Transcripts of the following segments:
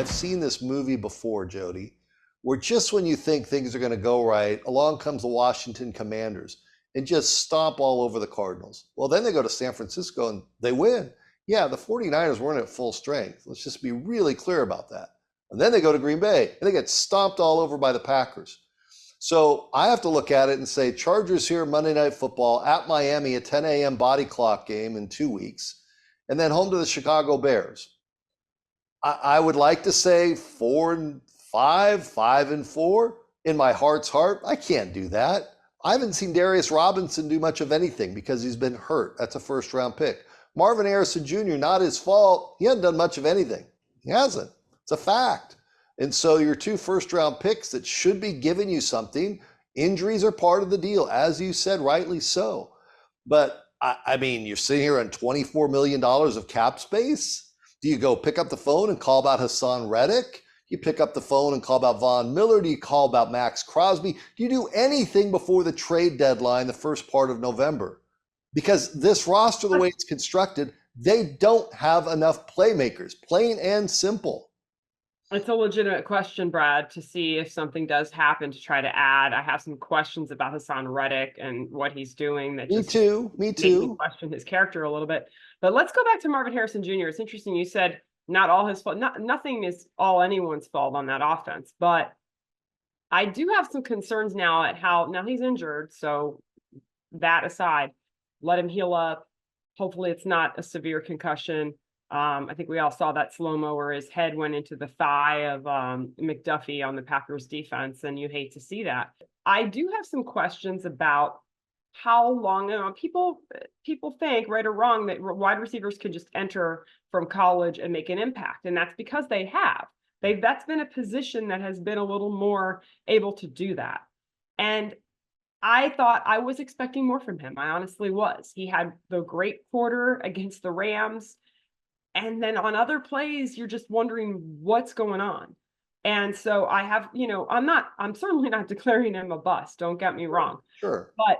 I've seen this movie before, Jody, where just when you think things are going to go right, along comes the Washington Commanders and just stomp all over the Cardinals. Well, then they go to San Francisco and they win. Yeah, the 49ers weren't at full strength. Let's just be really clear about that. And then they go to Green Bay and they get stomped all over by the Packers. So I have to look at it and say, Chargers here, Monday Night Football, at Miami, a 10 a.m. body clock game in 2 weeks, and then home to the Chicago Bears. I would like to say 4-5, 5-4 in my heart's heart. I can't do that. I haven't seen Darius Robinson do much of anything because he's been hurt. That's a first-round pick. Marvin Harrison Jr., not his fault. He hasn't done much of anything. He hasn't. It's a fact. And so your 2 first-round picks that should be giving you something, injuries are part of the deal, as you said, rightly so. But, I mean, you're sitting here on $24 million of cap space. Do you go pick up the phone and call about Hassan Reddick? You pick up the phone and call about Von Miller? Do you call about Max Crosby? Do you do anything before the trade deadline, the first part of November? Because this roster, the way it's constructed, they don't have enough playmakers, plain and simple. It's a legitimate question, Brad, to see if something does happen to try to add. I have some questions about Hassan Reddick and what he's doing. That Me too. Make me question his character a little bit. But let's go back to Marvin Harrison Jr. It's interesting. You said not all his fault. Nothing is all anyone's fault on that offense. But I do have some concerns now at how now he's injured. So that aside, let him heal up. Hopefully it's not a severe concussion. I think we all saw that slow-mo where his head went into the thigh of McDuffie on the Packers defense, and you hate to see that. I do have some questions about how long people think, right or wrong, that wide receivers can just enter from college and make an impact, and that's because they have. That's been a position that has been a little more able to do that. And I thought I was expecting more from him. I honestly was. He had the great quarter against the Rams. And then on other plays, you're just wondering what's going on. And so I have, I'm certainly not declaring him a bust. Don't get me wrong. Sure. But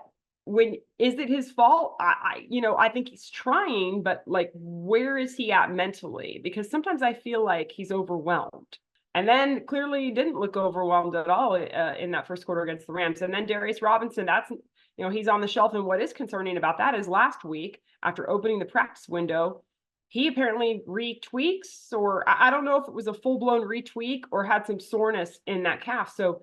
is it his fault? I think he's trying, but like, where is he at mentally? Because sometimes I feel like he's overwhelmed. And then clearly he didn't look overwhelmed at all in that first quarter against the Rams. And then Darius Robinson, he's on the shelf. And what is concerning about that is last week, after opening the practice window, he apparently retweaks, or I don't know if it was a full-blown retweak or had some soreness in that calf. So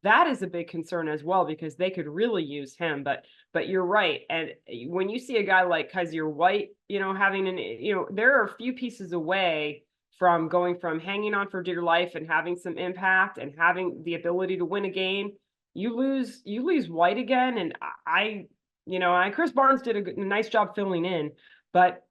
that is a big concern as well, because they could really use him. But you're right. And when you see a guy like Kaiser White, having there are a few pieces away from going from hanging on for dear life and having some impact and having the ability to win a game. You lose White again. And Chris Barnes did a nice job filling in, but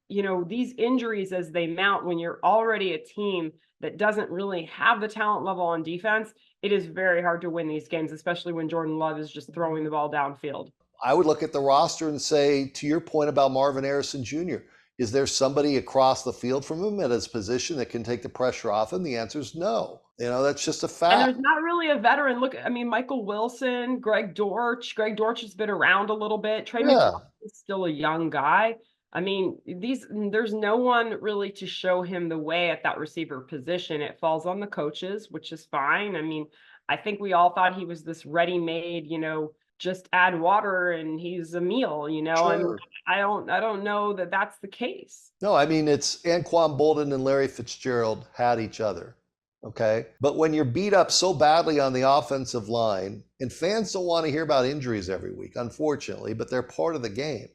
these injuries as they mount, when you're already a team that doesn't really have the talent level on defense, it is very hard to win these games, especially when Jordan Love is just throwing the ball downfield. I would look at the roster and say, to your point about Marvin Harrison Jr., is there somebody across the field from him at his position that can take the pressure off him? The answer is no. That's just a fact. And there's not really a veteran. Look, Michael Wilson, Greg Dortch. Greg Dortch has been around a little bit. Trey McBride is still a young guy. There's no one really to show him the way at that receiver position. It falls on the coaches, which is fine. I think we all thought he was this ready-made, just add water and he's a meal, Sure. I don't know that that's the case. No, it's Anquan Bolden and Larry Fitzgerald had each other. Okay. But when you're beat up so badly on the offensive line, and fans don't want to hear about injuries every week, unfortunately, but they're part of the game.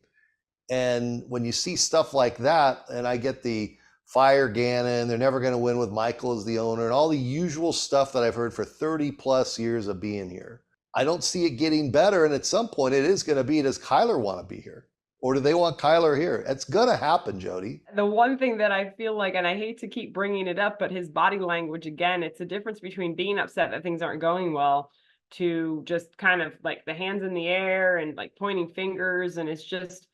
And when you see stuff like that, and I get the fire Gannon, they're never going to win with Michael as the owner, and all the usual stuff that I've heard for 30 plus years of being here, I don't see it getting better. And at some point it is going to be, does Kyler want to be here? Or do they want Kyler here? It's going to happen, Jody. The one thing that I feel like, and I hate to keep bringing it up, but his body language, again, it's a difference between being upset that things aren't going well to just kind of like the hands in the air and like pointing fingers. And it's just,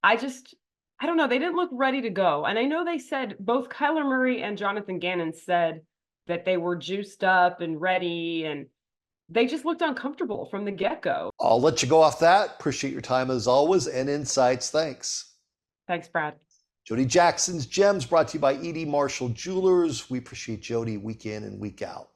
I don't know. They didn't look ready to go. And I know they said, both Kyler Murray and Jonathan Gannon said that they were juiced up and ready, and they just looked uncomfortable from the get-go. I'll let you go off that. Appreciate your time as always and insights. Thanks. Thanks, Brad. Jody Jackson's Gems brought to you by E.D. Marshall Jewelers. We appreciate Jody week in and week out.